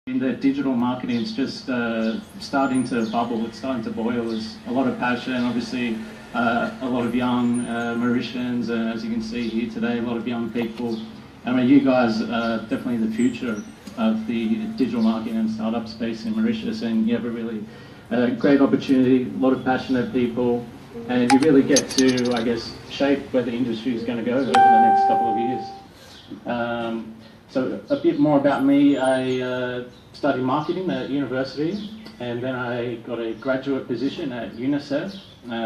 In the digital marketing, it's just starting to bubble, it's starting to boil. There's a lot of passion, obviously a lot of young Mauritians, as you can see here today, a lot of young people. I mean, you guys are definitely the future of the digital marketing and startup space in Mauritius, and you have a really great opportunity, a lot of passionate people, and you really get to, I guess, shape where the industry is going to go over the next couple of years. So a bit more about me. I studied marketing at university, and then I got a graduate position at UNICEF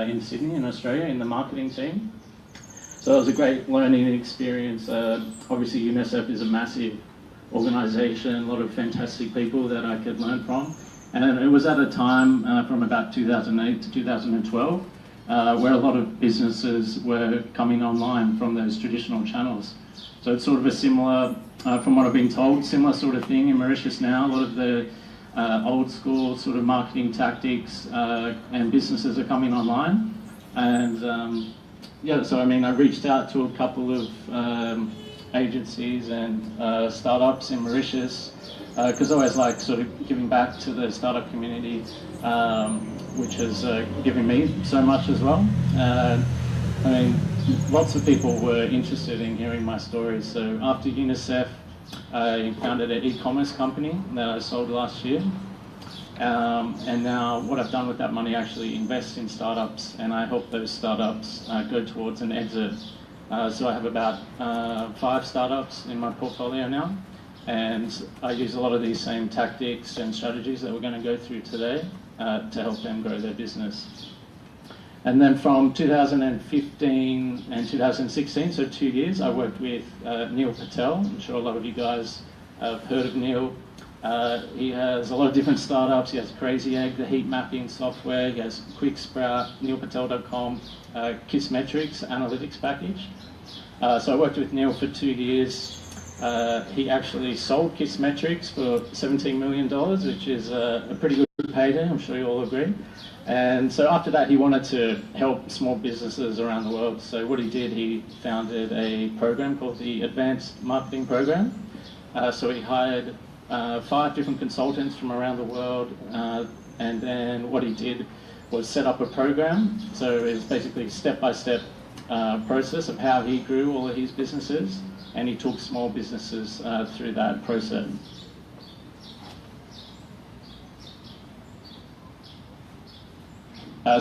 in Sydney in Australia in the marketing team. So it was a great learning experience. Obviously UNICEF is a massive organisation, a lot of fantastic people that I could learn from. And it was at a time from about 2008 to 2012 where a lot of businesses were coming online from those traditional channels. So it's sort of a similar, from what I've been told, similar sort of thing in Mauritius now. A lot of the old school sort of marketing tactics and businesses are coming online. And yeah, so I mean, I reached out to a couple of agencies and startups in Mauritius because I always like sort of giving back to the startup community, which has given me so much as well. I mean, lots of people were interested in hearing my story. So after UNICEF, I founded an e-commerce company that I sold last year. And now what I've done with that money, I actually invest in startups, and I help those startups go towards an exit. So I have about 5 startups in my portfolio now, and I use a lot of these same tactics and strategies that we're going to go through today to help them grow their business. And then from 2015 and 2016, so 2 years, I worked with Neil Patel. I'm sure a lot of you guys have heard of Neil. He has a lot of different startups. He has Crazy Egg, the heat mapping software. He has Quick Sprout, neilpatel.com, Kissmetrics analytics package. So I worked with Neil for 2 years. He actually sold Kissmetrics for $17 million, which is a pretty good payday, I'm sure you all agree. And so after that, he wanted to help small businesses around the world. So what he did, he founded a program called the Advanced Marketing Program. So he hired 5 different consultants from around the world. And then what he did was set up a program. So it's basically a step-by-step process of how he grew all of his businesses. And he took small businesses through that process.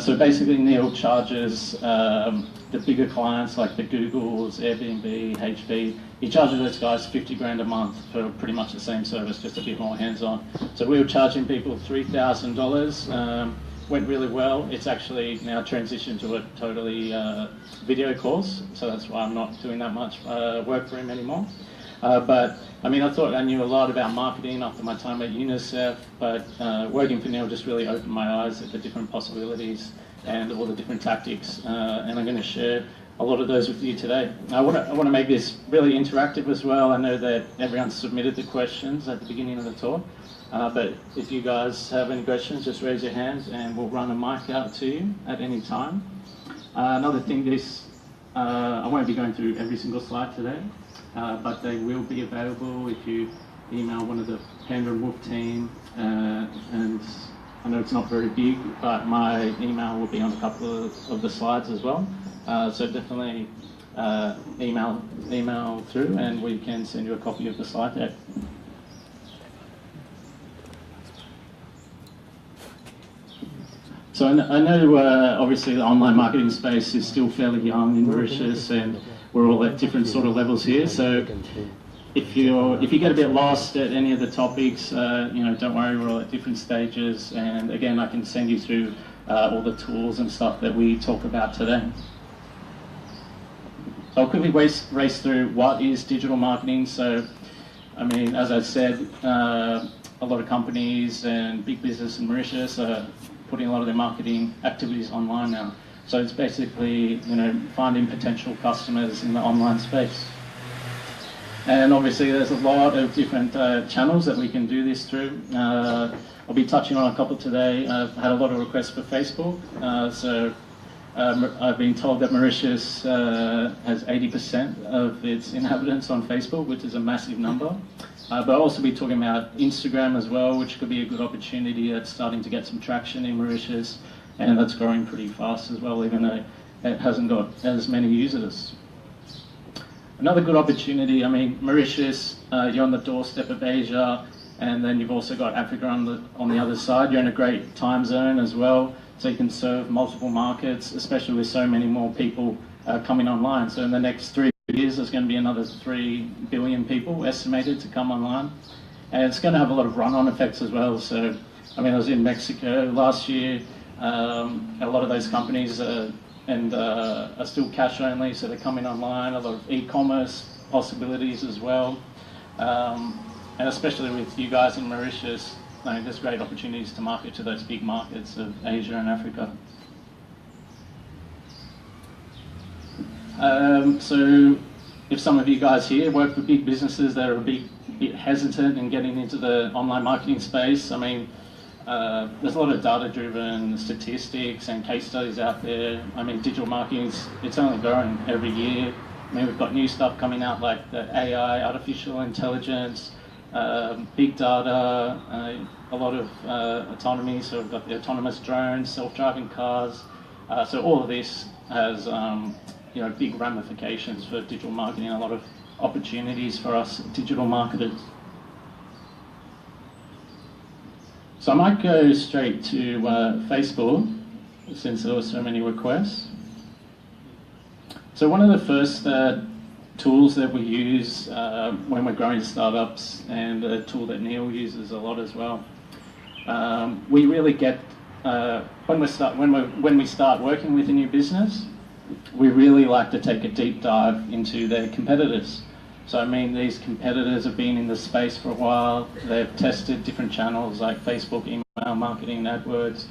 So basically Neil charges the bigger clients like the Googles, Airbnb, HP, he charges those guys 50 grand a month for pretty much the same service, just a bit more hands-on. So we were charging people $3,000, went really well. It's actually now transitioned to a totally video course, so that's why I'm not doing that much work for him anymore. But I mean, I thought I knew a lot about marketing after my time at UNICEF, but working for Neil just really opened my eyes at the different possibilities and all the different tactics, and I'm going to share a lot of those with you today. I want to make this really interactive as well. I know that everyone submitted the questions at the beginning of the talk, but if you guys have any questions, just raise your hands and we'll run a mic out to you at any time. Another thing, I won't be going through every single slide today. But they will be available if you email one of the Panda and Wolf team, and I know it's not very big, but my email will be on a couple of the slides as well. So definitely email through and we can send you a copy of the slide deck. So I know obviously the online marketing space is still fairly young in Mauritius, and we're all at different sort of levels here. So if you get a bit lost at any of the topics, don't worry, we're all at different stages. And again, I can send you through all the tools and stuff that we talk about today. So I'll quickly race through what is digital marketing. So, I mean, as I said, a lot of companies and big business in Mauritius are putting a lot of their marketing activities online now. So it's basically, finding potential customers in the online space. And obviously there's a lot of different channels that we can do this through. I'll be touching on a couple today. I've had a lot of requests for Facebook. I've been told that Mauritius has 80% of its inhabitants on Facebook, which is a massive number. But I'll also be talking about Instagram as well, which could be a good opportunity. That's starting to get some traction in Mauritius, and that's growing pretty fast as well, even though it hasn't got as many users. Another good opportunity, I mean, Mauritius, you're on the doorstep of Asia, and then you've also got Africa on the other side. You're in a great time zone as well, so you can serve multiple markets, especially with so many more people coming online. So in the next 3 years, there's going to be another 3 billion people estimated to come online. And it's going to have a lot of run-on effects as well. So, I mean, I was in Mexico last year. A lot of those companies are still cash only, so they're coming online. A lot of e-commerce possibilities as well. And especially with you guys in Mauritius, there's great opportunities to market to those big markets of Asia and Africa. So if some of you guys here work for big businesses that are a bit hesitant in getting into the online marketing space, I mean, there's a lot of data-driven statistics and case studies out there. I mean, digital marketing, it's only growing every year. I mean, we've got new stuff coming out like the AI, artificial intelligence, big data, a lot of autonomy. So we've got the autonomous drones, self-driving cars. So all of this has big ramifications for digital marketing, a lot of opportunities for us digital marketers. So I might go straight to Facebook, since there were so many requests. So one of the first tools that we use when we're growing startups, and a tool that Neil uses a lot as well, we really get when we start working with a new business, we really like to take a deep dive into their competitors. So I mean, these competitors have been in the space for a while. They've tested different channels like Facebook, email marketing, AdWords.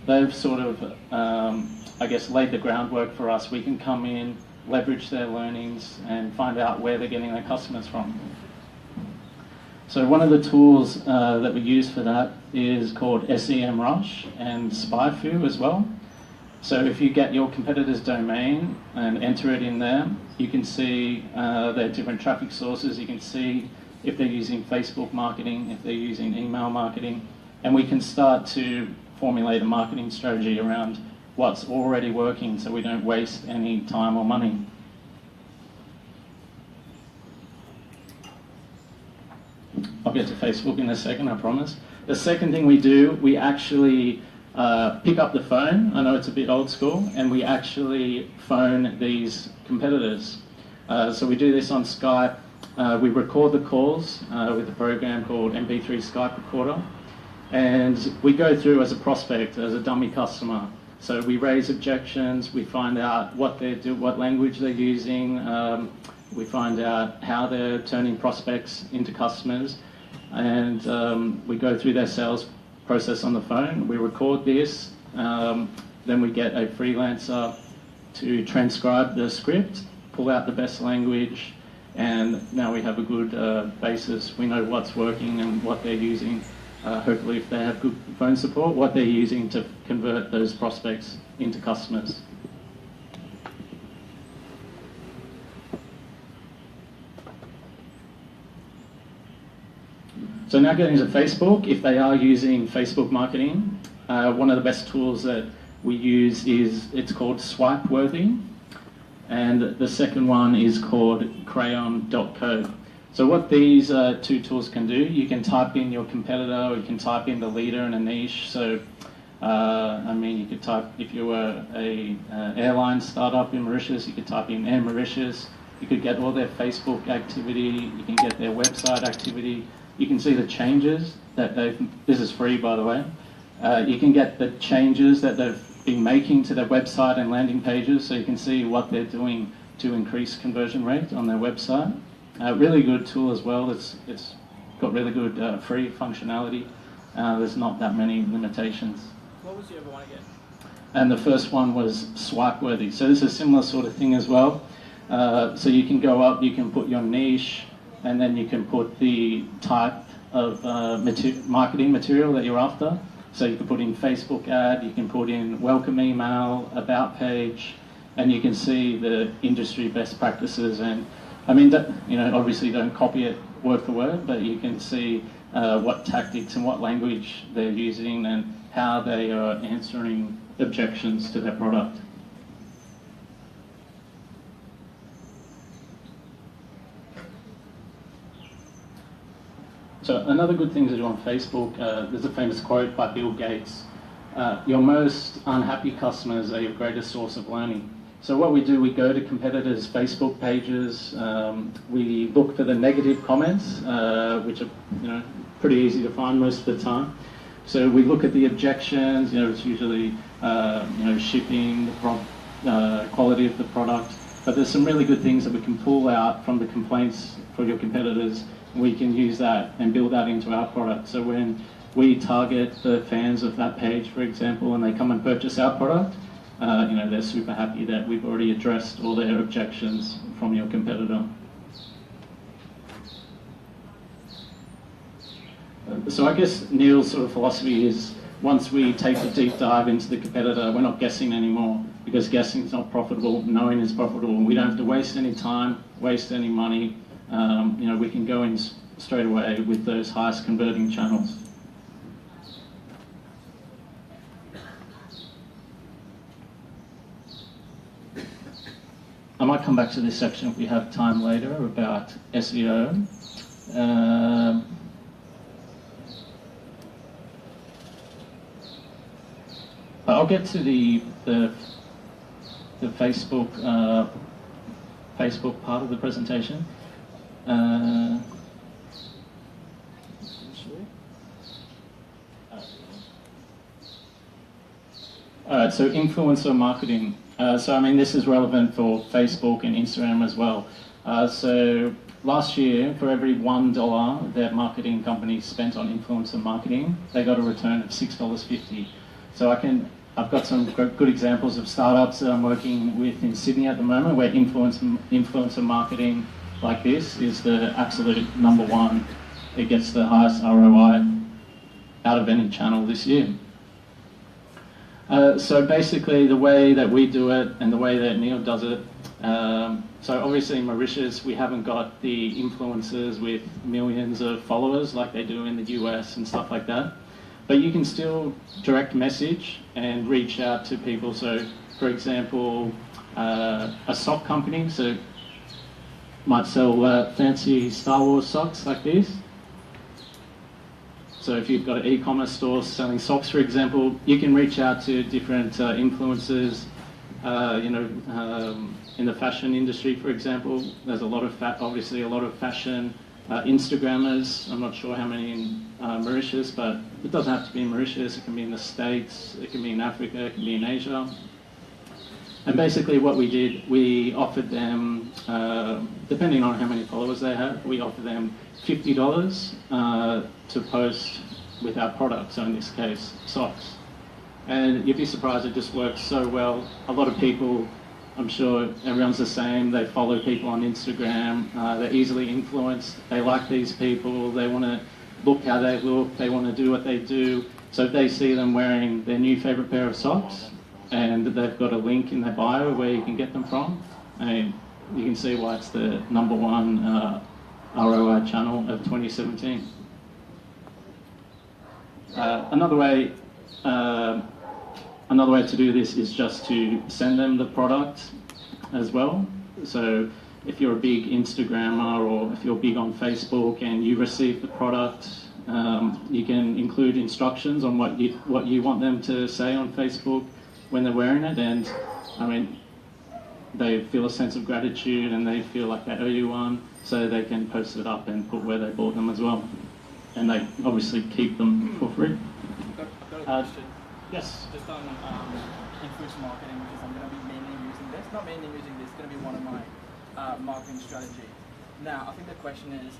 They've sort of, I guess, laid the groundwork for us. We can come in, leverage their learnings, and find out where they're getting their customers from. So one of the tools that we use for that is called SEMrush and SpyFu as well. So if you get your competitor's domain and enter it in there, you can see their different traffic sources. You can see if they're using Facebook marketing, if they're using email marketing, and we can start to formulate a marketing strategy around what's already working so we don't waste any time or money. I'll get to Facebook in a second, I promise. The second thing we do, we actually pick up the phone. I know it's a bit old school, and we actually phone these competitors. So we do this on Skype. We record the calls with a program called MP3 Skype Recorder, and we go through as a prospect, as a dummy customer. So we raise objections, we find out what language they're using, we find out how they're turning prospects into customers, and we go through their sales process on the phone. We record this, then we get a freelancer to transcribe the script, pull out the best language, and now we have a good basis. We know what's working and what they're using. Hopefully, if they have good phone support, what they're using to convert those prospects into customers. So now getting to Facebook, if they are using Facebook marketing, one of the best tools that we use it's called Swipeworthy, and the second one is called Crayon.co. So what these two tools can do, you can type in your competitor, or you can type in the leader in a niche. So, I mean, you could type, if you were a airline startup in Mauritius, you could type in Air Mauritius. You could get all their Facebook activity, you can get their website activity. You can see the changes that this is free by the way. You can get the changes that they've been making to their website and landing pages, so you can see what they're doing to increase conversion rate on their website. Really good tool as well. It's got really good free functionality. There's not that many limitations. What was the other one again? And the first one was Swipeworthy. So this is a similar sort of thing as well. So you can go up, you can put your niche, and then you can put the type of marketing material that you're after. So you can put in Facebook ad, you can put in welcome email, about page, and you can see the industry best practices. And I mean, obviously don't copy it word for word, but you can see what tactics and what language they're using and how they are answering objections to their product. So another good thing to do on Facebook, there's a famous quote by Bill Gates, your most unhappy customers are your greatest source of learning. So what we do, we go to competitors' Facebook pages, we look for the negative comments, which are pretty easy to find most of the time. So we look at the objections, it's usually shipping, the quality of the product, but there's some really good things that we can pull out from the complaints for your competitors. We can use that and build that into our product. So when we target the fans of that page, for example, and they come and purchase our product, they're super happy that we've already addressed all their objections from your competitor. So I guess Neil's sort of philosophy is once we take a deep dive into the competitor, we're not guessing anymore, because guessing is not profitable, knowing is profitable. We don't have to waste any time, waste any money. We can go in straight away with those highest converting channels. I might come back to this section if we have time later about SEO. I'll get to the Facebook part of the presentation. Alright, so influencer marketing. This is relevant for Facebook and Instagram as well. So last year, for every $1 that marketing companies spent on influencer marketing, they got a return of $6.50. So I've got some good examples of startups that I'm working with in Sydney at the moment, where influencer marketing like this is the absolute number one. It gets the highest ROI out of any channel this year. So basically the way that we do it and the way that Neil does it, so obviously in Mauritius we haven't got the influencers with millions of followers like they do in the US and stuff like that. But you can still direct message and reach out to people. So for example, a sock company might sell fancy Star Wars socks like these. So if you've got an e-commerce store selling socks, for example, you can reach out to different influencers. In the fashion industry, for example, there's obviously a lot of fashion Instagrammers. I'm not sure how many in Mauritius, but it doesn't have to be in Mauritius. It can be in the States, it can be in Africa, it can be in Asia. And basically what we did, we offered them, depending on how many followers they have, we offered them $50 to post with our product, so in this case, socks. And you'd be surprised, it just works so well. A lot of people, I'm sure everyone's the same, they follow people on Instagram, they're easily influenced, they like these people, they want to look how they look, they want to do what they do. So if they see them wearing their new favourite pair of socks, and they've got a link in their bio where you can get them from, and you can see why it's the number one ROI channel of 2017. Another way to do this is just to send them the product as well. So if you're a big Instagrammer or if you're big on Facebook and you receive the product, you can include instructions on what you want them to say on Facebook when they're wearing it, and they feel a sense of gratitude and they feel like they owe you one, so they can post it up and put where they bought them as well. And they obviously keep them for free. I've got a question. Yes? Just on influencer marketing, because I'm going to be mainly using this. Not mainly using this, it's going to be one of my marketing strategies. Now, I think the question is,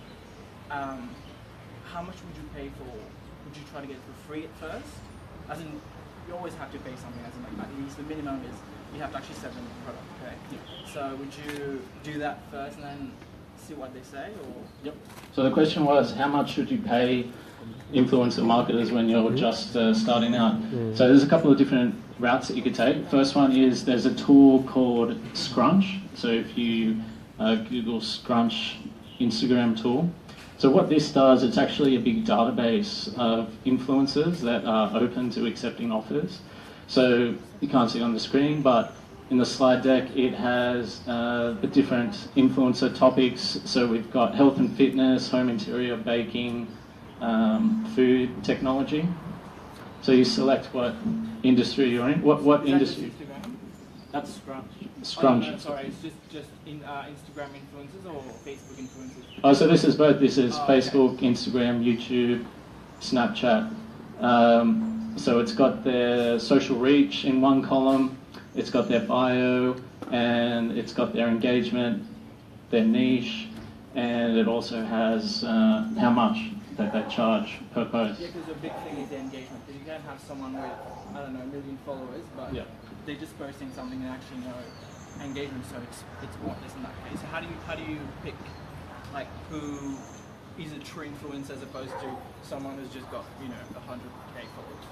how much would you pay for, would you try to get it for free at first? As in, you always have to pay something, as in like at least the minimum is you have to actually sell them the product, okay? Yeah. So would you do that first and then see what they say, or? Yep. So the question was, how much should you pay influencer marketers when you're just starting out? So there's a couple of different routes that you could take. First one is there's a tool called Scrunch. So if you Google Scrunch Instagram tool, So what this does, it's actually a big database of influencers that are open to accepting offers. So you can't see it on the screen, but in the slide deck, it has the different influencer topics. So we've got health and fitness, home interior, baking, food, technology. So you select what industry you're in. What industry? That's Scrunch. Scrunch. Oh, sorry, it's just in Instagram influencers or Facebook influencers? Oh, so this is both. This is okay. Facebook, Instagram, YouTube, Snapchat. So it's got their social reach in one column, it's got their bio, and it's got their engagement, their niche, and it also has how much that they charge per post. Yeah, because the big thing is the engagement. Because you can have someone with, I don't know, 1 million followers, but they're just posting something and actually no engagement, so it's pointless in that case. So how do you pick like who is a true influencer as opposed to someone who's just got 100k followers?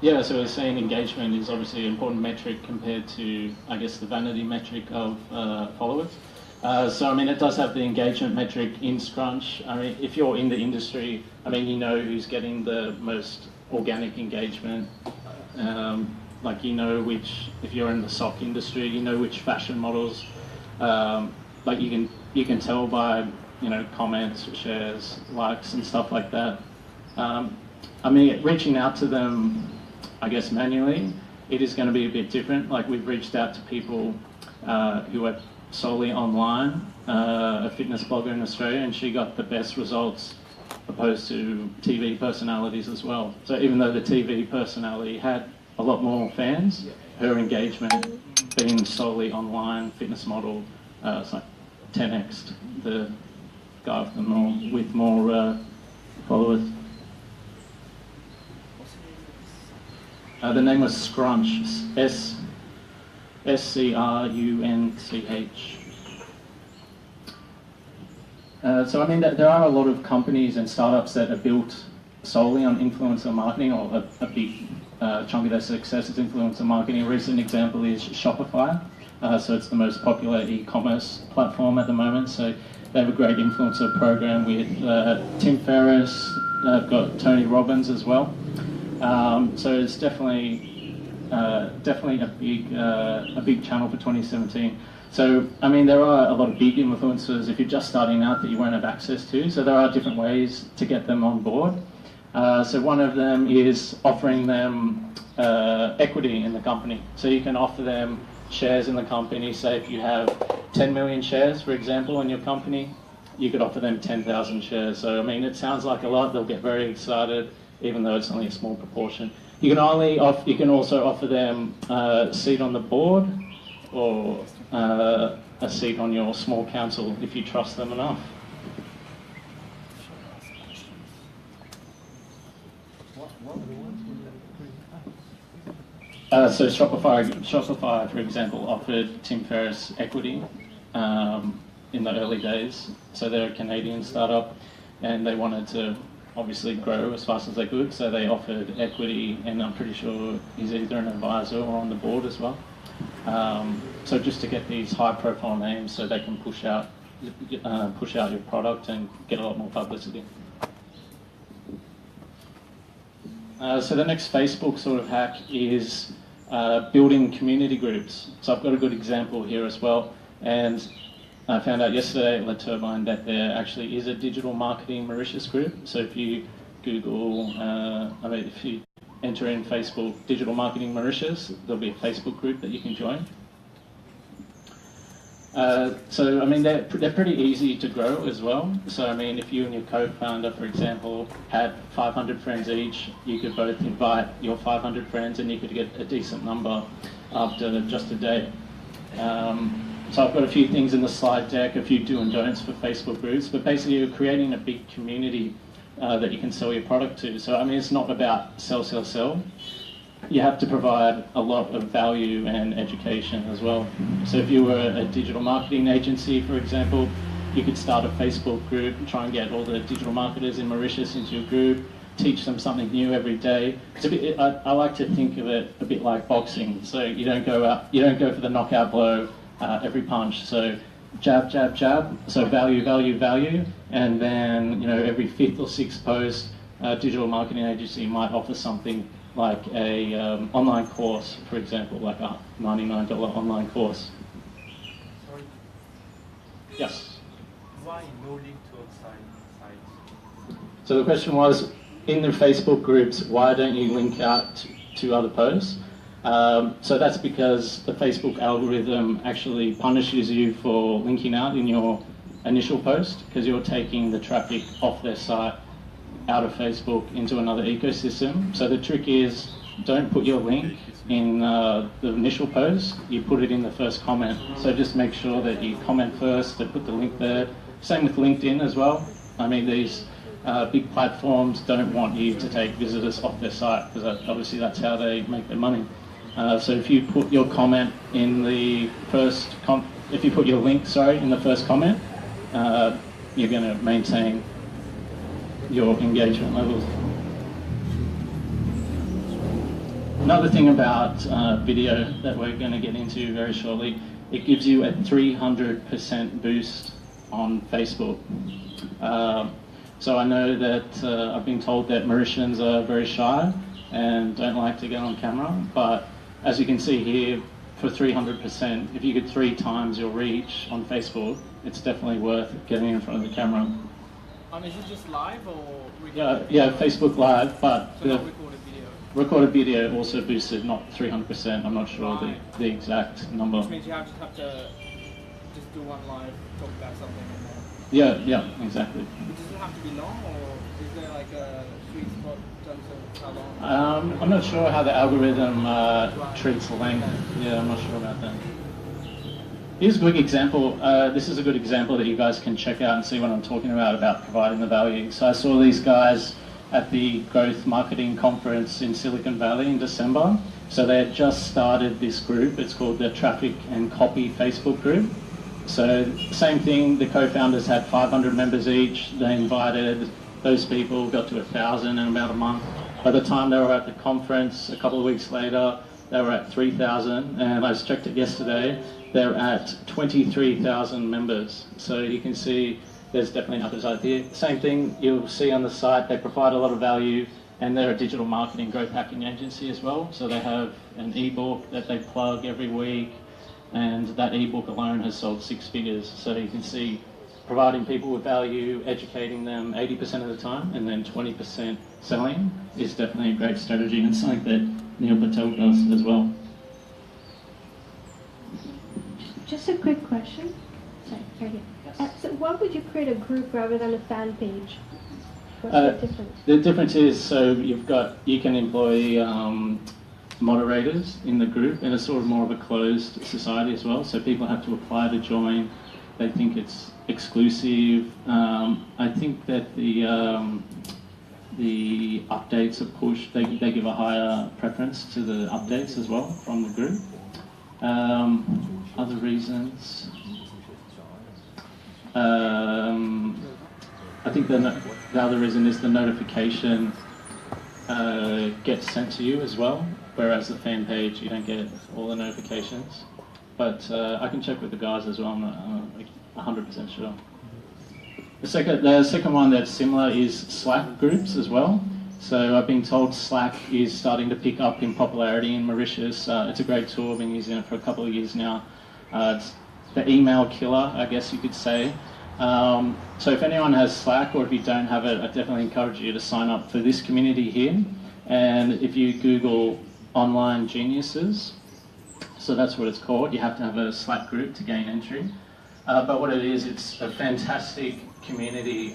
Yeah, so we're saying engagement is obviously an important metric compared to, I guess, the vanity metric of followers. So, I mean, it does have the engagement metric in Scrunch. I mean, if you're in the industry, I mean, you know who's getting the most organic engagement. Like, you know which, if you're in the sock industry, you know which fashion models, like you can tell by, comments, shares, likes and stuff like that. I mean, reaching out to them, I guess manually, it is going to be a bit different. Like we've reached out to people who are solely online, a fitness blogger in Australia, and she got the best results opposed to TV personalities as well. So even though the TV personality had a lot more fans, her engagement being solely online fitness model, it's like 10x the guy with more followers. The name was Scrunch, S-C-R-U-N-C-H. So I mean, there are a lot of companies and startups that are built solely on influencer marketing, or a big chunk of their success is influencer marketing. A recent example is Shopify. So it's the most popular e-commerce platform at the moment. So they have a great influencer program with Tim Ferriss. They've got Tony Robbins as well. So it's definitely a big channel for 2017. So I mean, there are a lot of big influencers if you're just starting out that you won't have access to. So there are different ways to get them on board. So one of them is offering them equity in the company. So you can offer them shares in the company. Say if you have 10 million shares, for example, in your company, you could offer them 10,000 shares. So I mean, it sounds like a lot. They'll get very excited, even though it's only a small proportion. You can also offer them a seat on the board or a seat on your small council if you trust them enough. So Shopify, for example, offered Tim Ferriss equity in the early days. So they're a Canadian startup, and they wanted to obviously grow as fast as they could. So they offered equity, and I'm pretty sure he's either an advisor or on the board as well. So just to get these high-profile names, so they can push out your product and get a lot more publicity. So the next Facebook sort of hack is building community groups. So I've got a good example here as well, and I found out yesterday at La Turbine that there actually is a digital marketing Mauritius group. So if you Google, if you enter in Facebook digital marketing Mauritius, there'll be a Facebook group that you can join. So I mean, they're pretty easy to grow as well. So I mean, if you and your co-founder, for example, had 500 friends each, you could both invite your 500 friends, and you could get a decent number after just a day. So I've got a few things in the slide deck, a few do and don'ts for Facebook groups, but basically you're creating a big community that you can sell your product to. So I mean, it's not about sell. You have to provide a lot of value and education as well. So if you were a digital marketing agency, for example, you could start a Facebook group, try and get all the digital marketers in Mauritius into your group, teach them something new every day. I like to think of it a bit like boxing. So you don't go for the knockout blow every punch. So jab, jab, jab, so value, value, value, and then, you know, every fifth or sixth post, a digital marketing agency might offer something like a online course, for example, like a $99 online course. Sorry. Yes? Why no link to outside sites? So the question was, in the Facebook groups, why don't you link out to other posts? So that's because the Facebook algorithm actually punishes you for linking out in your initial post, because you're taking the traffic off their site out of Facebook into another ecosystem. So the trick is, don't put your link in the initial post, you put it in the first comment. So just make sure that you comment first, to put the link there. Same with LinkedIn as well. I mean, these big platforms don't want you to take visitors off their site, because obviously that's how they make their money. So if you put your comment in the first, if you put your link, sorry, in the first comment, you're going to maintain your engagement levels. Another thing about video that we're going to get into very shortly, it gives you a 300% boost on Facebook. So I know that I've been told that Mauritians are very shy and don't like to get on camera, but as you can see here, for 300%, if you get 3 times your reach on Facebook, it's definitely worth getting in front of the camera. Is it just live or Yeah, Facebook Live, but so the not recorded video? recorded video also boosted, not 300%, I'm not sure the exact number. Which means you just have to just do one live, talk about something and then... Yeah, exactly. Does it have to be long, or is there like a sweet spot in terms of how long? I'm not sure how the algorithm treats length. Yeah, I'm not sure about that. Here's a quick example. This is a good example that you guys can check out and see what I'm talking about providing the value. So I saw these guys at the Growth Marketing Conference in Silicon Valley in December. So they had just started this group. It's called the Traffic and Copy Facebook group. So same thing, the co-founders had 500 members each. They invited those people, got to 1,000 in about a month. By the time they were at the conference, a couple of weeks later, they were at 3,000. And I just checked it yesterday, they're at 23,000 members. So you can see there's definitely an upside here. Same thing you'll see on the site, they provide a lot of value, and they're a digital marketing growth hacking agency as well. So they have an ebook that they plug every week, and that ebook alone has sold 6 figures. So you can see providing people with value, educating them 80% of the time, and then 20% selling is definitely a great strategy, and something that Neil Patel does as well. Just a quick question. Sorry, right here. Yes. So why would you create a group rather than a fan page? What's the difference? The difference is, so you can employ moderators in the group, and it's sort of more of a closed society as well, so people have to apply to join. They think it's exclusive. I think that the updates are pushed. They give a higher preference to the updates as well from the group. Other reasons, I think the other reason is the notification gets sent to you as well, whereas the fan page, you don't get all the notifications. But I can check with the guys as well, I'm not 100% sure. The second one that's similar is Slack groups as well. So I've been told Slack is starting to pick up in popularity in Mauritius. It's a great tool, I've been using it for a couple of years now. It's the email killer, I guess you could say. So if anyone has Slack, or if you don't have it, I definitely encourage you to sign up for this community here. And if you Google online geniuses, so that's what it's called, you have to have a Slack group to gain entry. But what it is, it's a fantastic community.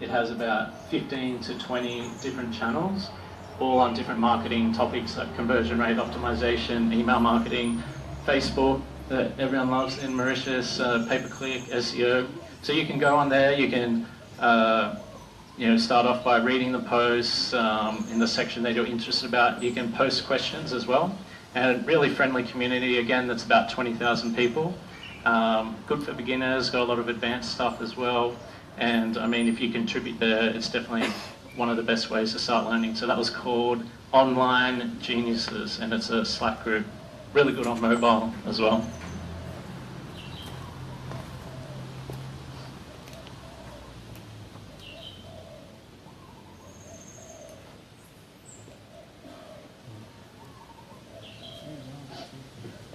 It has about 15 to 20 different channels, all on different marketing topics like conversion rate optimization, email marketing, Facebook, that everyone loves in Mauritius, pay-per-click, SEO. So you can go on there, you can start off by reading the posts in the section that you're interested about. You can post questions as well. And a really friendly community, again, that's about 20,000 people. Good for beginners, got a lot of advanced stuff as well. And I mean, if you contribute there, it's definitely one of the best ways to start learning. So that was called Online Geniuses, and it's a Slack group. Really good on mobile as well.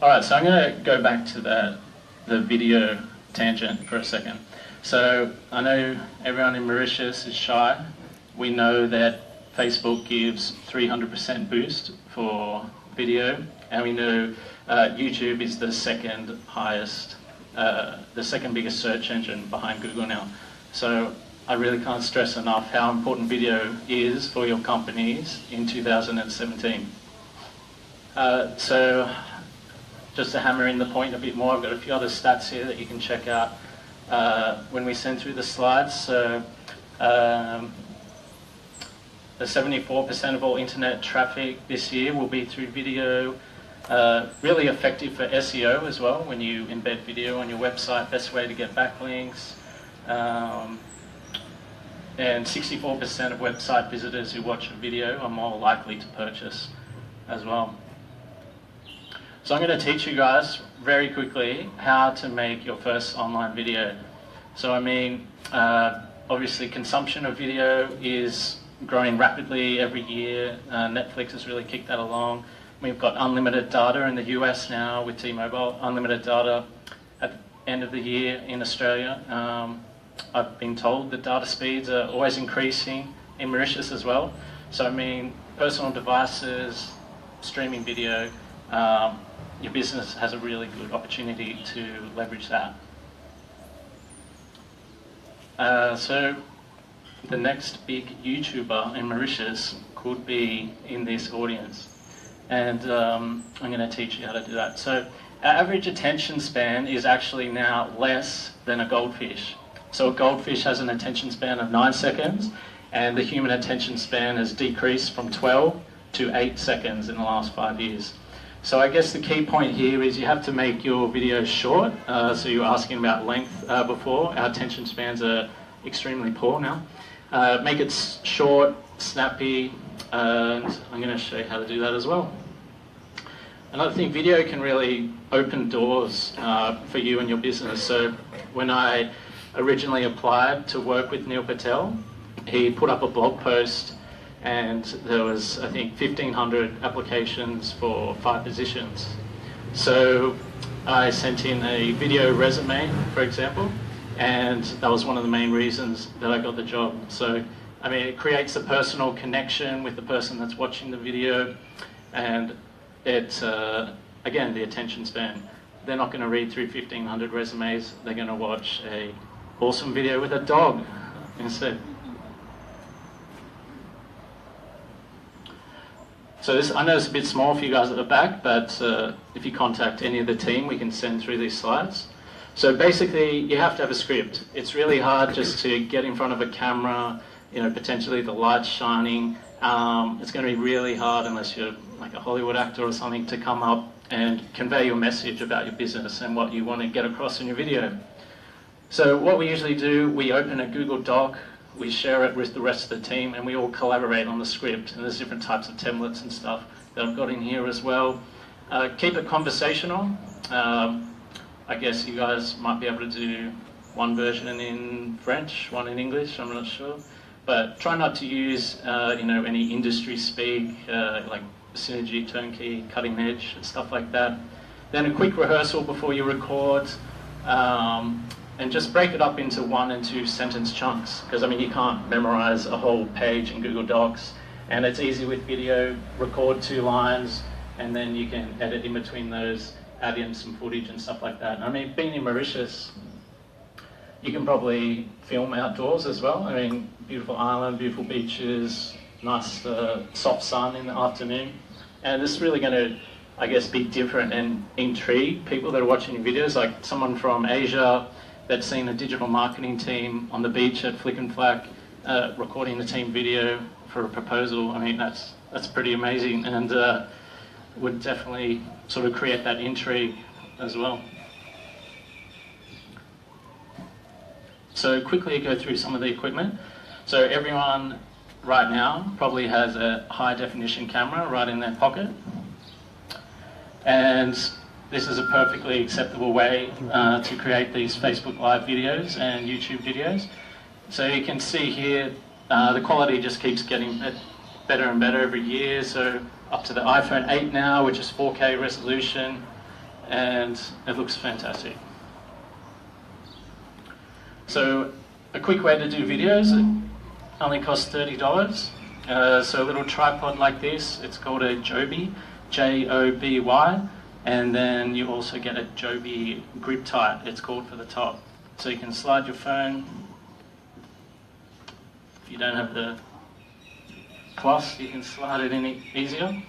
All right, so I'm going to go back to the video tangent for a second. So I know everyone in Mauritius is shy. We know that Facebook gives 300% boost for video, and we know YouTube is the second highest, the second biggest search engine behind Google now. So I really can't stress enough how important video is for your companies in 2017. So just to hammer in the point a bit more, I've got a few other stats here that you can check out when we send through the slides. So the 74% of all internet traffic this year will be through video. Really effective for SEO as well. When you embed video on your website, best way to get backlinks. And 64% of website visitors who watch a video are more likely to purchase as well. So I'm going to teach you guys very quickly how to make your first online video. So I mean, obviously consumption of video is growing rapidly every year. Netflix has really kicked that along. We've got unlimited data in the US now with T-Mobile, unlimited data at the end of the year in Australia. I've been told that data speeds are always increasing in Mauritius as well. So I mean, personal devices, streaming video, your business has a really good opportunity to leverage that. So the next big YouTuber in Mauritius could be in this audience. And I'm going to teach you how to do that. So our average attention span is actually now less than a goldfish. So a goldfish has an attention span of 9 seconds, and the human attention span has decreased from 12 to 8 seconds in the last 5 years. So I guess the key point here is you have to make your videos short. So you were asking about length before. Our attention spans are extremely poor now. Make it short, snappy, and I'm going to show you how to do that as well. Another thing, video can really open doors for you and your business. So when I originally applied to work with Neil Patel, he put up a blog post and there was, I think, 1,500 applications for 5 positions. So I sent in a video resume, for example, and that was one of the main reasons that I got the job. So, I mean, it creates a personal connection with the person that's watching the video, and it's, again, the attention span. They're not going to read through 1,500 resumes, they're going to watch a awesome video with a dog instead. So this, I know it's a bit small for you guys at the back, but if you contact any of the team, we can send through these slides. So basically, you have to have a script. It's really hard just to get in front of a camera, you know, potentially the light's shining. It's going to be really hard unless you're like a Hollywood actor or something to come up and convey your message about your business and what you want to get across in your video. So what we usually do, we open a Google Doc, we share it with the rest of the team, and we all collaborate on the script. And there's different types of templates and stuff that I've got in here as well. Keep it conversational. I guess you guys might be able to do one version in French, one in English, I'm not sure. But try not to use you know, any industry speak, like synergy, turnkey, cutting edge, and stuff like that. Then a quick rehearsal before you record. And just break it up into 1 and 2 sentence chunks, because I mean you can't memorize a whole page in Google Docs, and it's easy with video. Record 2 lines and then you can edit in between those, add in some footage and stuff like that. I mean, being in Mauritius, you can probably film outdoors as well. I mean, beautiful island, beautiful beaches, nice soft sun in the afternoon, and this is really going to, I guess, be different and intrigue people that are watching videos, like someone from Asia that's seen a digital marketing team on the beach at Flick and Flack recording the team video for a proposal. I mean, that's pretty amazing, and would definitely sort of create that intrigue as well. So quickly go through some of the equipment. So everyone right now probably has a high definition camera right in their pocket, and this is a perfectly acceptable way to create these Facebook Live videos and YouTube videos. So you can see here, the quality just keeps getting better and better every year. So up to the iPhone 8 now, which is 4K resolution. and it looks fantastic. So a quick way to do videos, it only costs $30. So a little tripod like this, it's called a Joby, J-O-B-Y, and then you also get a Joby grip tight, it's called, for the top. So you can slide your phone, if you don't have the cloth, you can slide it in easier.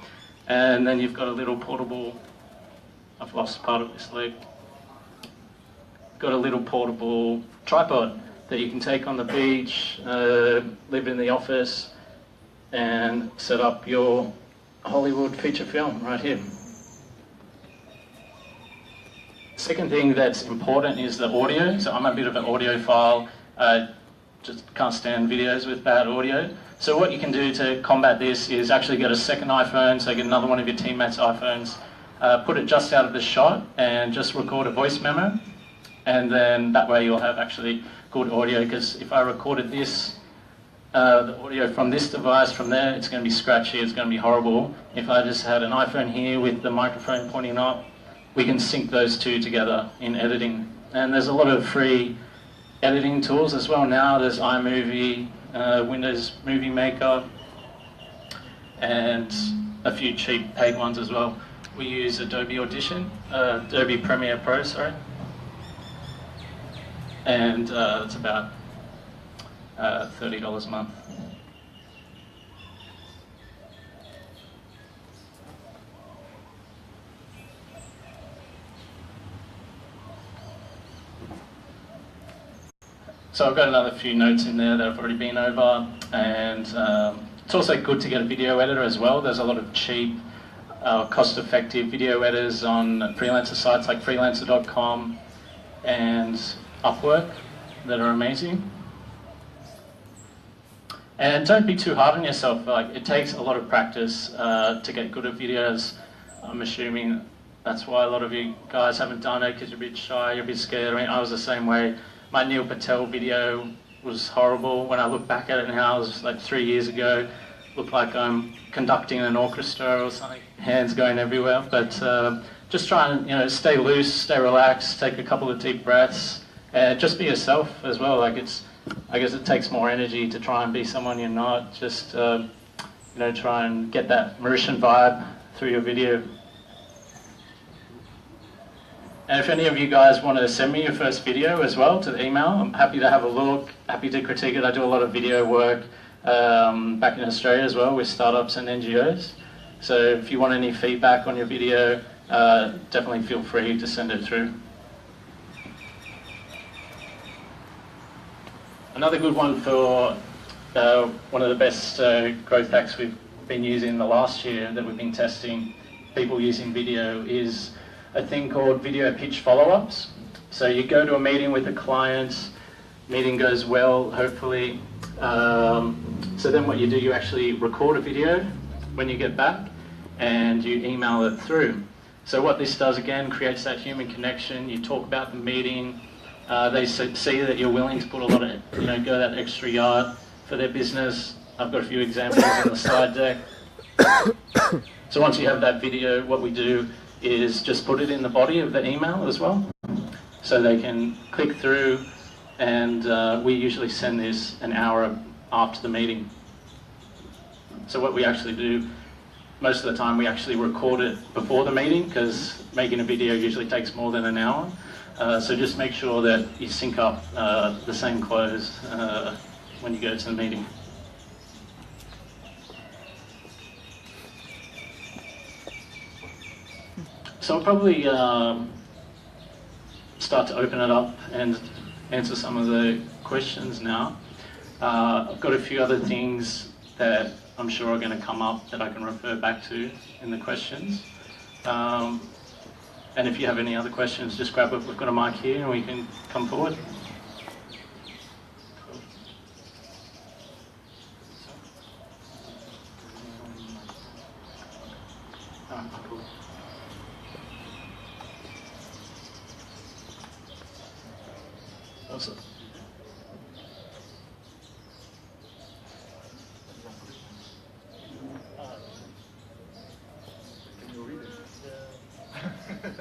And then you've got a little portable, I've lost part of this leg, got a little portable tripod that you can take on the beach, live in the office, and set up your Hollywood feature film right here. Second thing that's important is the audio. So I'm a bit of an audiophile, just can't stand videos with bad audio. So what you can do to combat this is actually get a second iPhone, so get another one of your teammates' iPhones, put it just out of the shot and just record a voice memo, and then that way you'll have actually good audio, because if I recorded this, the audio from this device from there, it's going to be scratchy, it's going to be horrible. If I just had an iPhone here with the microphone pointing up, we can sync those two together in editing. And there's a lot of free editing tools as well now. There's iMovie, Windows Movie Maker, and a few cheap paid ones as well. We use Adobe Adobe Premiere Pro, sorry. And it's about $30 a month. So I've got another few notes in there that I've already been over, and it's also good to get a video editor as well. There's a lot of cheap, cost-effective video editors on freelancer sites like freelancer.com and Upwork that are amazing. And don't be too hard on yourself. Like, it takes a lot of practice to get good at videos. I'm assuming that's why a lot of you guys haven't done it, because you're a bit shy, you're a bit scared. I mean, I was the same way. My Neil Patel video was horrible. When I look back at it now, it was like 3 years ago. Looked like I'm conducting an orchestra or something, hands going everywhere. But just try and stay loose, stay relaxed, take a couple of deep breaths, and just be yourself as well. Like, I guess it takes more energy to try and be someone you're not. Just try and get that Mauritian vibe through your video. And if any of you guys want to send me your first video as well to the email, I'm happy to have a look, happy to critique it. I do a lot of video work back in Australia as well with startups and NGOs. So if you want any feedback on your video, definitely feel free to send it through. Another good one for one of the best growth hacks we've been using the last year that we've been testing people using video is a thing called video pitch follow-ups. So you go to a meeting with a client, meeting goes well, hopefully. So then what you do, you actually record a video when you get back and you email it through. So what this does, again, creates that human connection. You talk about the meeting. They see that you're willing to put a lot of, go that extra yard for their business. I've got a few examples on the slide deck. So once you have that video, what we do is just put it in the body of the email as well, so they can click through, and we usually send this an hour after the meeting. So what we actually do, most of the time we actually record it before the meeting, because making a video usually takes more than an hour. So just make sure that you sync up the same close when you go to the meeting. So I'll probably start to open it up and answer some of the questions now. I've got a few other things that I'm sure are going to come up that I can refer back to in the questions. And if you have any other questions, just grab it. We've got a mic here and we can come forward. Awesome. Can you read it? Yeah.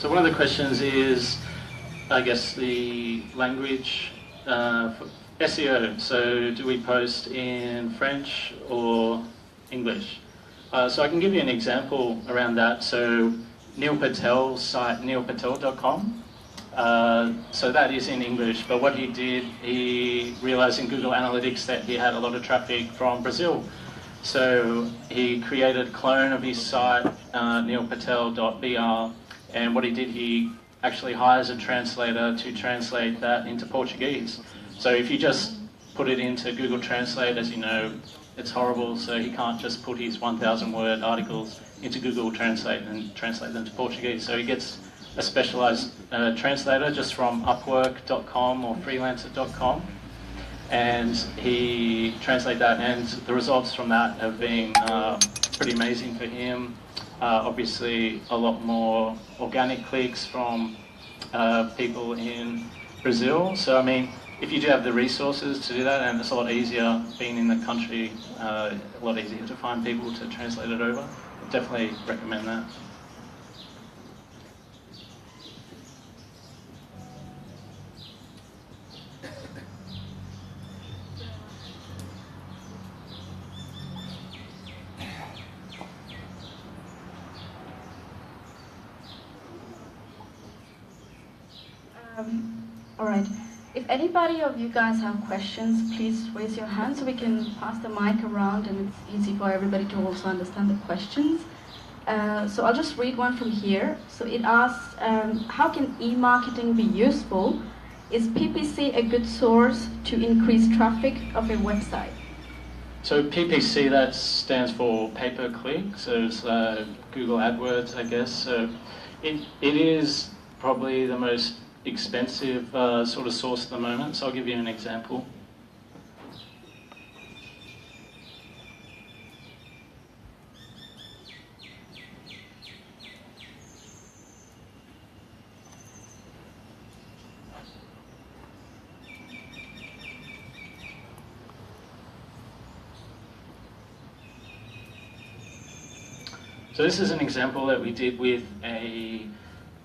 So one of the questions is, I guess, the language for SEO. So do we post in French or English? So I can give you an example around that. So Neil Patel's site, neilpatel.com. So that is in English, but what he did, he realized in Google Analytics that he had a lot of traffic from Brazil. So he created a clone of his site, neilpatel.br, and what he did, he actually hires a translator to translate that into Portuguese. So if you just put it into Google Translate, as you know, it's horrible, so he can't just put his 1,000 word articles into Google Translate and translate them to Portuguese. So he gets a specialized translator just from Upwork.com or freelancer.com, and he translates that, and the results from that have been pretty amazing for him. Obviously a lot more organic clicks from people in Brazil. So I mean, if you do have the resources to do that, and it's a lot easier being in the country, a lot easier to find people to translate it over, I definitely recommend that. All right. If anybody of you guys have questions, please raise your hand so we can pass the mic around and it's easy for everybody to also understand the questions. So I'll just read one from here. So it asks, how can e-marketing be useful? Is PPC a good source to increase traffic of a website? So PPC, that stands for pay-per-click, so it's Google AdWords, I guess. So it is probably the most expensive sort of source at the moment, so I'll give you an example. So this is an example that we did with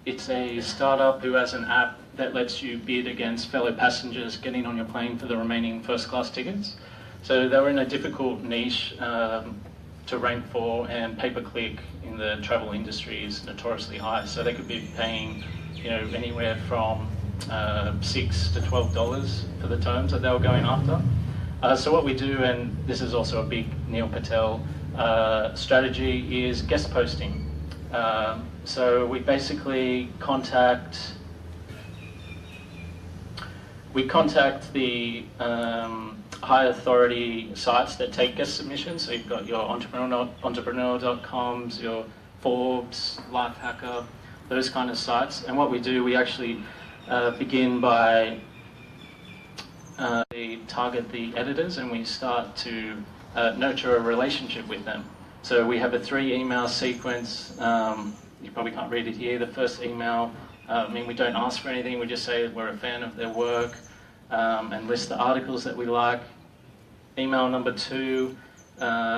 it's a startup who has an app that lets you bid against fellow passengers getting on your plane for the remaining first class tickets. So they were in a difficult niche to rank for, and pay-per-click in the travel industry is notoriously high. So they could be paying, anywhere from $6 to $12 for the terms that they were going after. So what we do, and this is also a big Neil Patel strategy, is guest posting. So we basically contact the high authority sites that take guest submissions. So you've got your entrepreneur.coms, your Forbes, Lifehacker, those kind of sites. And what we do, we actually begin by we target the editors, and we start to nurture a relationship with them. So we have a 3 email sequence. You probably can't read it here. The first email, we don't ask for anything. We just say we're a fan of their work and list the articles that we like. Email number 2,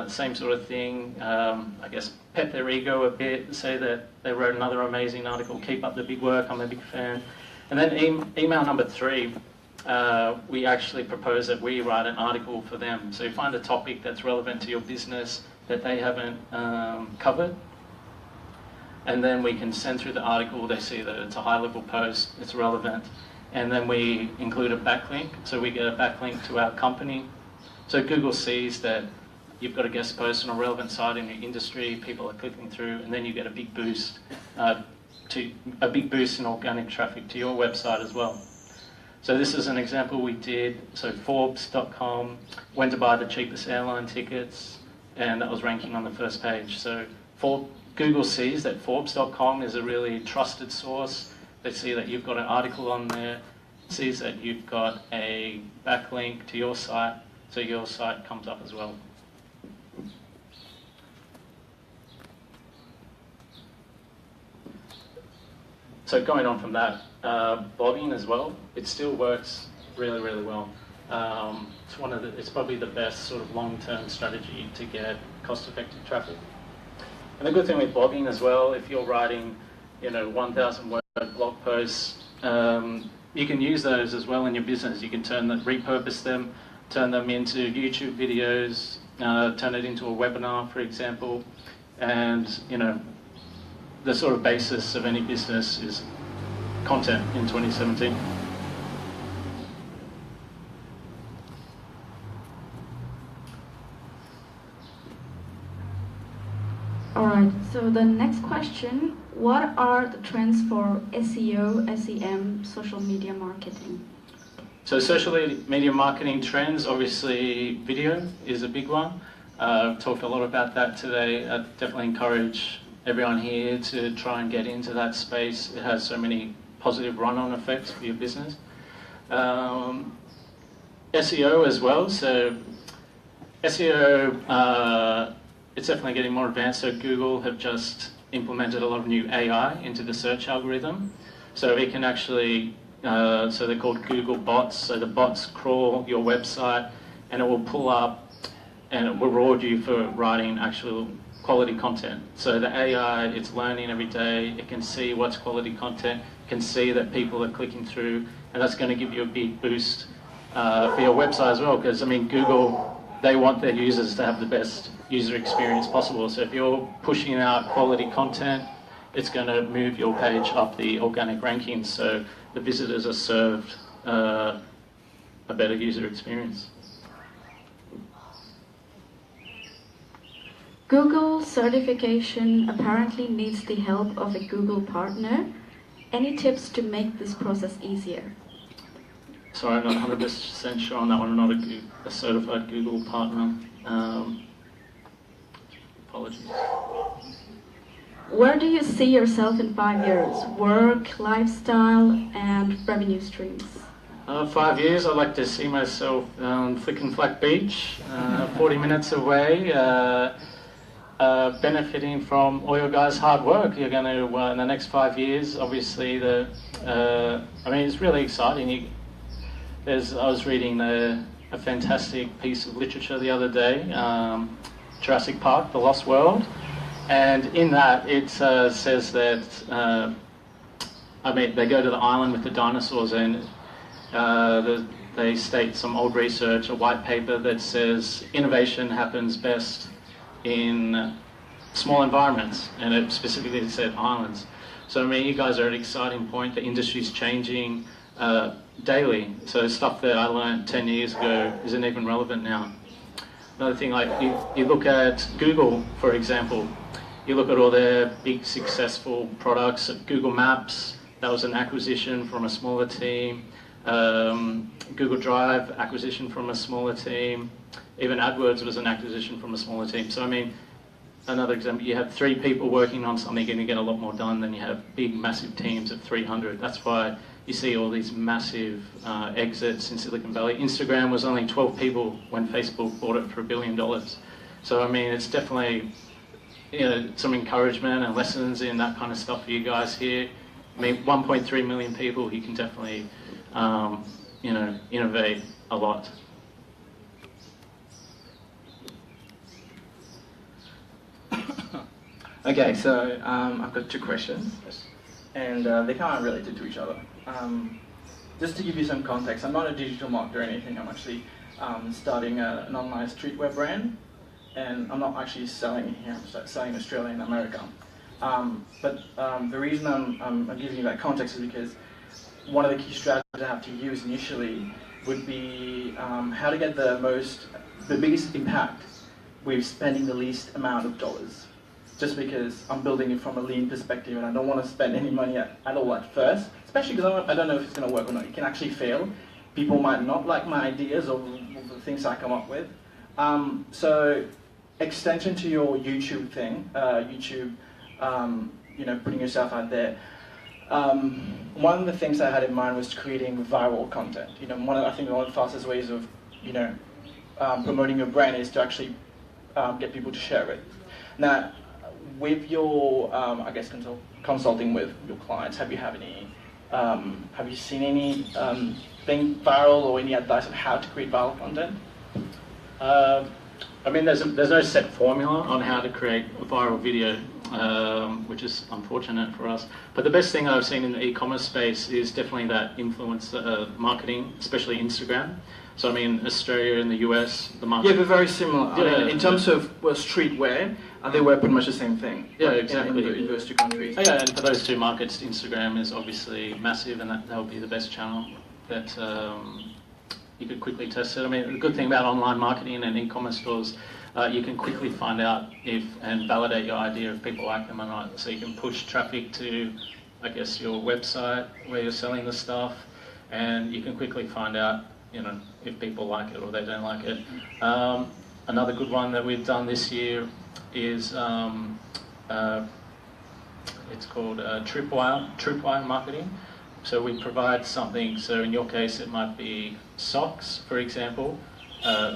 same sort of thing. I guess pet their ego a bit, say that they wrote another amazing article, keep up the big work, I'm a big fan. And then email number 3, we actually propose that we write an article for them. So you find a topic that's relevant to your business that they haven't covered, and then we can send through the article. They see that it's a high-level post, it's relevant, and then we include a backlink. So we get a backlink to our company. So Google sees that you've got a guest post on a relevant site in your industry, people are clicking through, and then you get a big boost in organic traffic to your website as well. So this is an example we did. So Forbes.com, when to buy the cheapest airline tickets, and that was ranking on the first page. So Google sees that Forbes.com is a really trusted source. They see that you've got an article on there, sees that you've got a backlink to your site, so your site comes up as well. So going on from that, blogging as well, it still works really, really well. It's probably the best sort of long-term strategy to get cost-effective traffic. And the good thing with blogging as well, if you're writing 1,000 word blog posts. You can use those as well in your business. You can repurpose them, turn them into YouTube videos, turn it into a webinar, for example. And, the sort of basis of any business is content in 2017. Alright, so the next question, what are the trends for SEO, SEM, social media marketing? So social media marketing trends, obviously video is a big one. I've talked a lot about that today. I definitely encourage everyone here to try and get into that space. It has so many positive run-on effects for your business. SEO as well, so SEO, it's definitely getting more advanced. So Google have just implemented a lot of new AI into the search algorithm. So it can actually, so they're called Google bots. So the bots crawl your website and it will pull up and it will reward you for writing actual quality content. So the AI, it's learning every day. It can see what's quality content, can see that people are clicking through, and that's going to give you a big boost for your website as well. Because Google, they want their users to have the best user experience possible. So if you're pushing out quality content, it's going to move your page up the organic rankings, so the visitors are served a better user experience. Google certification apparently needs the help of a Google partner. Any tips to make this process easier? Sorry, I'm not 100% sure on that one. I'm not a certified Google partner. Apologies. Where do you see yourself in 5 years? Work, lifestyle, and revenue streams? 5 years, I'd like to see myself on Flick and Flack Beach, 40 minutes away, benefiting from all your guys' hard work. You're going to, in the next 5 years, obviously, it's really exciting. I was reading a fantastic piece of literature the other day, Jurassic Park, The Lost World, and in that it says that, they go to the island with the dinosaurs and they state some old research, a white paper that says innovation happens best in small environments, and it specifically said islands. So you guys are at an exciting point. The industry's changing daily, so stuff that I learned 10 years ago isn't even relevant now. Another thing, you look at Google, for example, you look at all their big successful products. Google Maps, that was an acquisition from a smaller team. Google Drive, acquisition from a smaller team. Even AdWords was an acquisition from a smaller team. So another example, you have 3 people working on something and you get a lot more done than you have big, massive teams of 300. That's why you see all these massive exits in Silicon Valley. Instagram was only 12 people when Facebook bought it for $1 billion. So it's definitely some encouragement and lessons in that kind of stuff for you guys here. 1.3 million people, you can definitely innovate a lot. Okay, so I've got 2 questions, and they kind of related to each other. Just to give you some context, I'm not a digital marketer or anything. I'm actually starting an online streetwear brand, and I'm not actually selling here. I'm selling in Australia and America. But the reason I'm giving you that context is because one of the key strategies I have to use initially would be how to get the biggest impact with spending the least amount of dollars. Just because I'm building it from a lean perspective and I don't want to spend any money at all at first, especially because I don't know if it's going to work or not. It can actually fail. People might not like my ideas or the things I come up with. So extension to your YouTube thing, putting yourself out there. One of the things I had in mind was creating viral content. I think one of the fastest ways of promoting your brand is to actually get people to share it. Now, with your consulting with your clients, have you seen any thing viral or any advice on how to create viral content? There's no set formula on how to create a viral video. which is unfortunate for us. But the best thing I've seen in the e-commerce space is definitely that influencer marketing, especially Instagram. So I mean, Australia and the US, the market. Yeah, they're very similar. Yeah, I mean, in terms of streetwear, they wear pretty much the same thing. Yeah, like, exactly. In those two countries. Yeah, and for those two markets, Instagram is obviously massive, and that will be the best channel that you could quickly test it. I mean, the good thing about online marketing and e-commerce stores, you can quickly find out if and validate your idea if people like them or not. So you can push traffic to, I guess, your website where you're selling the stuff, and you can quickly find out, if people like it or they don't like it. Another good one that we've done this year is it's called Tripwire marketing. So we provide something. So in your case, it might be socks, for example.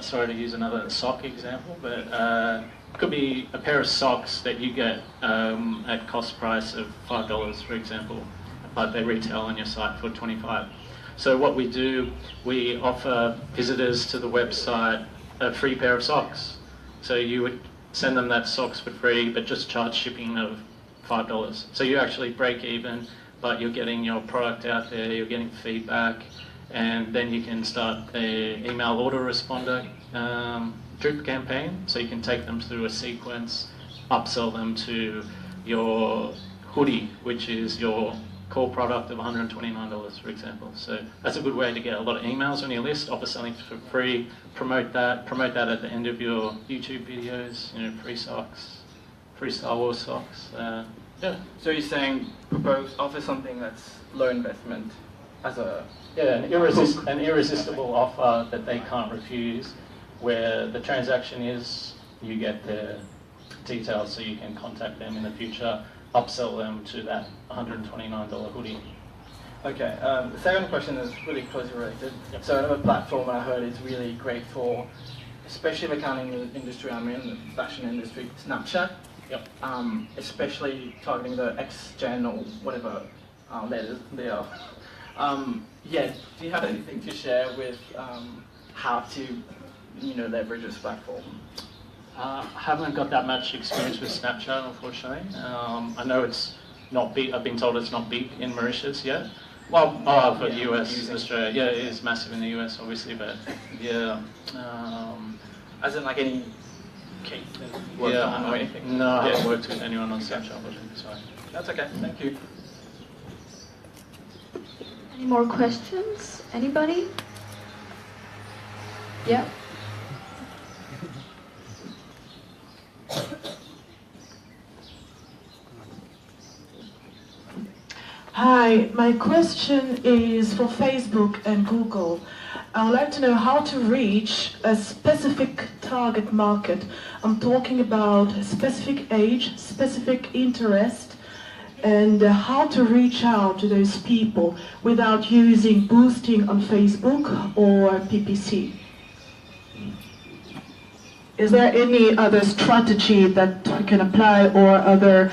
Sorry to use another sock example, but it could be a pair of socks that you get at cost price of $5, for example, but they retail on your site for $25. So what we do, we offer visitors to the website a free pair of socks. So you would send them that socks for free, but just charge shipping of $5. So you actually break even, but you're getting your product out there, you're getting feedback, and then you can start an email autoresponder drip campaign. So you can take them through a sequence, upsell them to your hoodie, which is your core product of $129, for example. So that's a good way to get a lot of emails on your list, offer something for free, promote that at the end of your YouTube videos, free socks, free Star Wars socks. Yeah. So you're saying offer something that's low investment as a... Yeah, an irresistible offer that they can't refuse, where the transaction is, you get their details so you can contact them in the future, upsell them to that $129 hoodie. Okay, the second question is really closely related. Yep. So another platform I heard is really great for, especially the kind of industry I'm in, the fashion industry, Snapchat. Yep. Especially targeting the X-Gen or whatever letters they are. Yeah, do you have anything to share with how to, leverage this platform? I haven't got that much experience with Snapchat, unfortunately. I know it's not big. I've been told it's not big in Mauritius yet. Well, for the US, Australia, yeah, it is massive in the US, obviously, but yeah. As in, like any cake or anything? No, I haven't worked with anyone on Snapchat, unfortunately. Sorry. That's okay. Thank you. Any more questions? Anybody? Yeah. Hi, my question is for Facebook and Google. I would like to know how to reach a specific target market. I'm talking about a specific age, specific interest, and how to reach out to those people without using boosting on Facebook or PPC. Is there any other strategy that we can apply or other,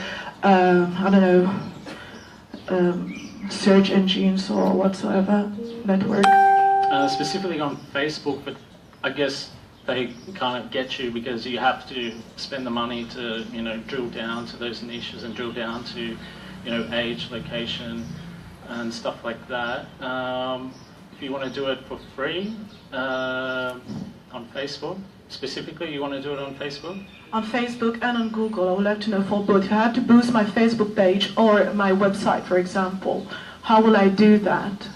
search engines or whatsoever network? Specifically on Facebook, but I guess they kind of get you because you have to spend the money to, drill down to those niches and drill down to, age, location, and stuff like that. If you want to do it for free on Facebook, specifically, you want to do it on Facebook? On Facebook and on Google, I would like to know for both. If I have to boost my Facebook page or my website, for example, how will I do that?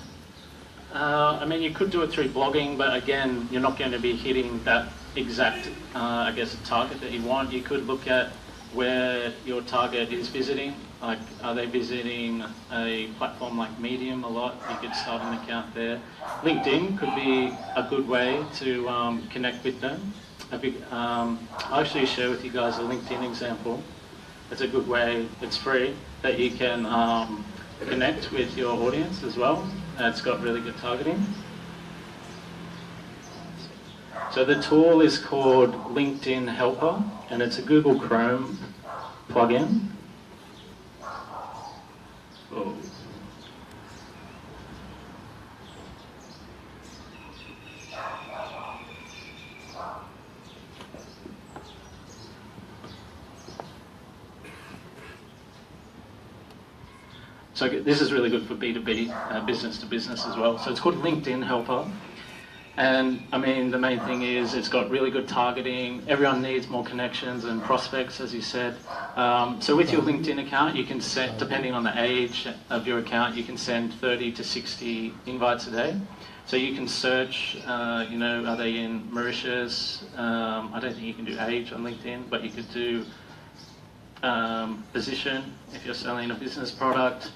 You could do it through blogging, but again, you're not going to be hitting that exact, target that you want. You could look at where your target is visiting. Like, are they visiting a platform like Medium a lot? You could start an account there. LinkedIn could be a good way to connect with them. I'll actually share with you guys a LinkedIn example. It's a good way, it's free, that you can connect with your audience as well. It's got really good targeting. So the tool is called LinkedIn Helper, and it's a Google Chrome plugin. Oh. So this is really good for B2B, business to business as well. So it's called LinkedIn Helper. And I mean, the main thing is it's got really good targeting. Everyone needs more connections and prospects, as you said. So with your LinkedIn account, you can set, depending on the age of your account, you can send 30 to 60 invites a day. So you can search, you know, are they in Mauritius? I don't think you can do age on LinkedIn, but you could do position if you're selling a business product.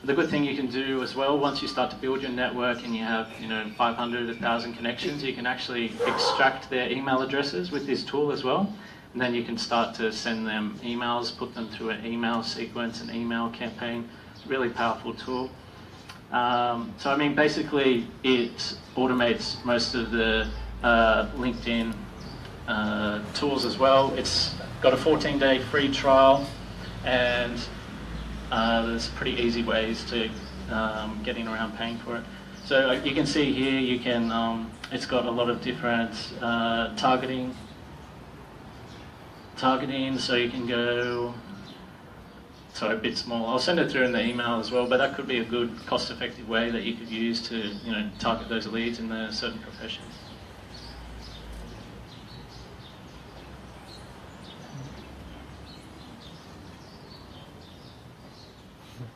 The good thing you can do as well, once you start to build your network and you have, you know, 500, 1,000 connections, you can actually extract their email addresses with this tool as well. And then you can start to send them emails, put them through an email sequence, an email campaign. Really powerful tool. So I mean, basically it automates most of the LinkedIn tools as well. It's got a 14-day free trial, and there's pretty easy ways to getting around paying for it. So you can see here, you can, it's got a lot of different targeting, so you can go, sorry, a bit small. I'll send it through in the email as well, but that could be a good cost-effective way that you could use to, you know, target those leads in a certain profession.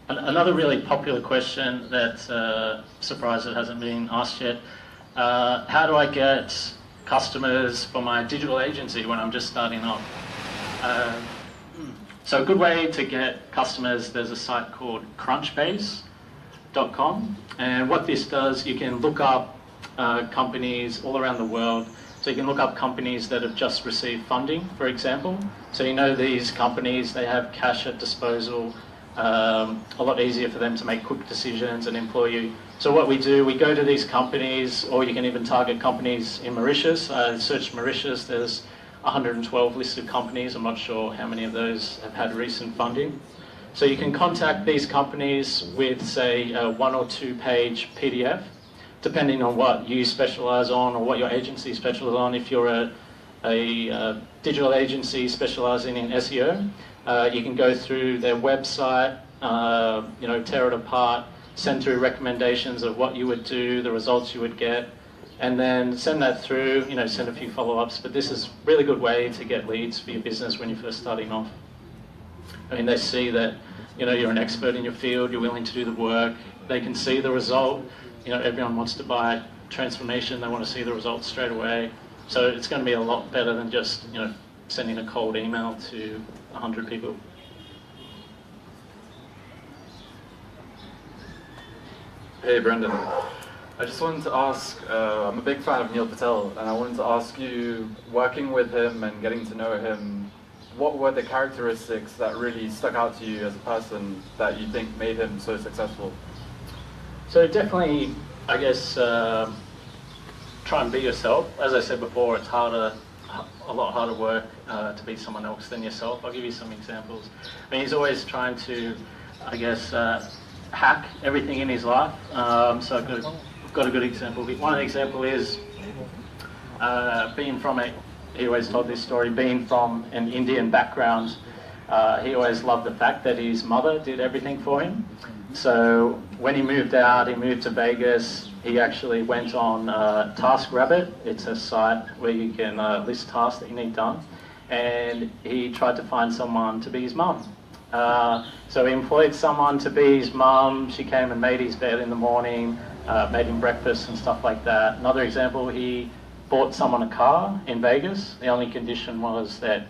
Another really popular question that surprised it hasn't been asked yet, how do I get customers for my digital agency when I'm just starting off? So a good way to get customers, there's a site called crunchbase.com, and what this does, you can look up companies all around the world. So you can look up companies that have just received funding, for example. So you know these companies, they have cash at disposal, a lot easier for them to make quick decisions and employ you. So what we do, we go to these companies, or you can even target companies in Mauritius. Search Mauritius, there's 112 listed companies. I'm not sure how many of those have had recent funding. So you can contact these companies with, say, a 1 or 2 page PDF, depending on what you specialize on or what your agency specializes on. If you're a digital agency specializing in SEO, you can go through their website, you know, tear it apart, send through recommendations of what you would do, the results you would get, and then send that through, you know, send a few follow-ups. But this is a really good way to get leads for your business when you're first starting off. I mean, they see that, you know, you're an expert in your field, you're willing to do the work, they can see the result. You know, everyone wants to buy transformation, they want to see the results straight away. So it's going to be a lot better than just, you know, sending a cold email to 100 people. Hey Brendan, I just wanted to ask, I'm a big fan of Neil Patel, and I wanted to ask you, working with him and getting to know him, what were the characteristics that really stuck out to you as a person that you think made him so successful? So definitely, I guess, try and be yourself. As I said before, it's harder, a lot harder work to be someone else than yourself. I'll give you some examples. I mean, he's always trying to, I guess, hack everything in his life. So I've got a good example. One of the examples is being from he always told this story, being from an Indian background, he always loved the fact that his mother did everything for him. So when he moved out, he moved to Vegas, he actually went on TaskRabbit. It's a site where you can list tasks that you need done. And he tried to find someone to be his mum. So he employed someone to be his mum. She came and made his bed in the morning, made him breakfast and stuff like that. Another example, he bought someone a car in Vegas. The only condition was that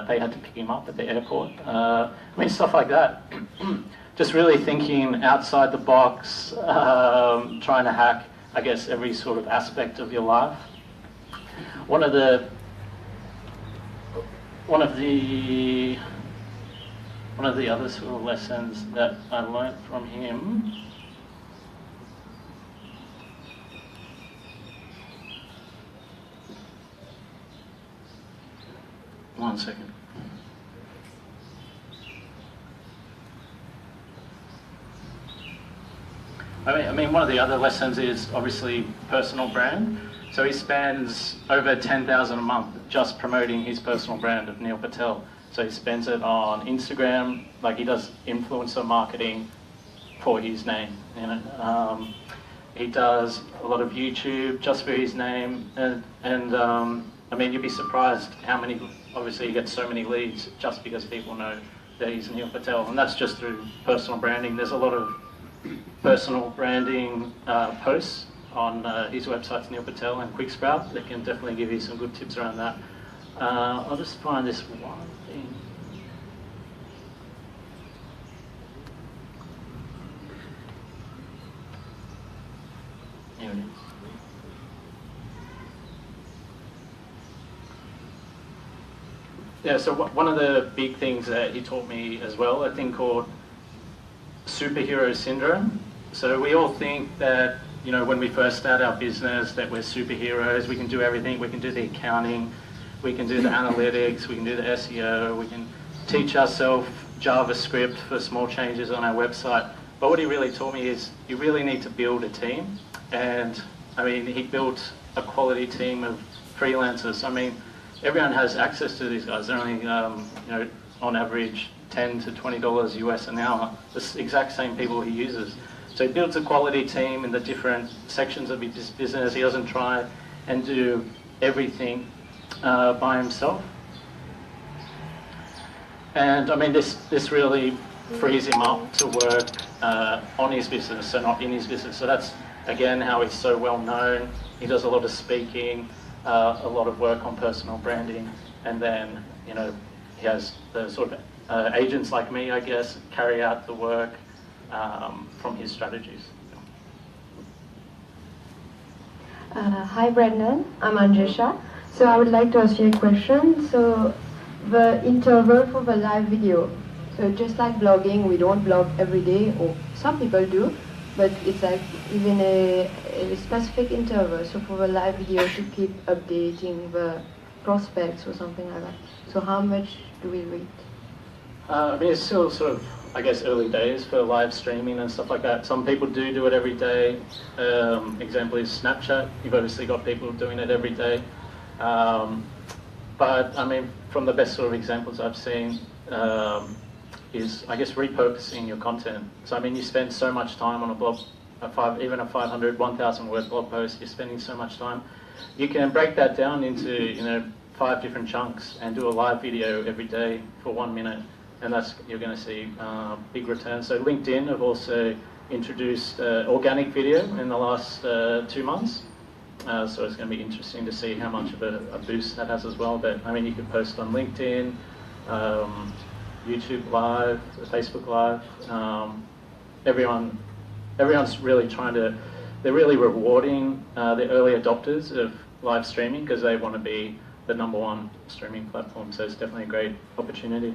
they had to pick him up at the airport. I mean, stuff like that. Just really thinking outside the box, trying to hack, I guess, every sort of aspect of your life. One of the other sort of lessons that I learned from him. One second. I mean, one of the other lessons is obviously personal brand. So he spends over $10,000 a month just promoting his personal brand of Neil Patel. So he spends it on Instagram, like he does influencer marketing for his name. You know, he does a lot of YouTube just for his name, and I mean, you'd be surprised how many. Obviously, he gets so many leads just because people know that he's Neil Patel, and that's just through personal branding. There's a lot of personal branding posts on his websites, Neil Patel and QuickSprout, that can definitely give you some good tips around that. I'll just find this one thing. Here it is. Yeah, so one of the big things that he taught me as well, a thing called superhero syndrome. So we all think that, you know, when we first start our business, that we're superheroes, we can do everything, we can do the accounting, we can do the analytics, we can do the SEO, we can teach ourselves JavaScript for small changes on our website. But what he really taught me is you really need to build a team. And I mean, he built a quality team of freelancers. I mean, everyone has access to these guys. They're only, you know, on average, $10 to $20 US an hour. The exact same people he uses. So he builds a quality team in the different sections of his business. He doesn't try and do everything by himself. And I mean, this really frees him up to work on his business, so not in his business. So that's, again, how he's so well known. He does a lot of speaking, a lot of work on personal branding, and then, you know, he has the sort of agents like me, I guess, carry out the work from his strategies. Hi Brendan, I'm Anjesha. So I would like to ask you a question. So the interval for the live video, so just like blogging, we don't blog every day, or some people do, but it's like even a specific interval, so for the live video to keep updating the prospects or something like that. So how much do we read? I mean, it's still sort of, I guess, early days for live streaming and stuff like that. Some people do it every day. Example is Snapchat. You've obviously got people doing it every day. But I mean, from the best sort of examples I've seen is, I guess, repurposing your content. So I mean, you spend so much time on a blog, even a 500, 1,000 word blog post, you're spending so much time. You can break that down into, you know, 5 different chunks and do a live video every day for 1 minute. And that's, you're going to see big returns. So LinkedIn have also introduced organic video in the last 2 months. So it's going to be interesting to see how much of a boost that has as well. But I mean, you can post on LinkedIn, YouTube Live, Facebook Live. Everyone's really trying to, they're really rewarding the early adopters of live streaming because they want to be the #1 streaming platform. So it's definitely a great opportunity.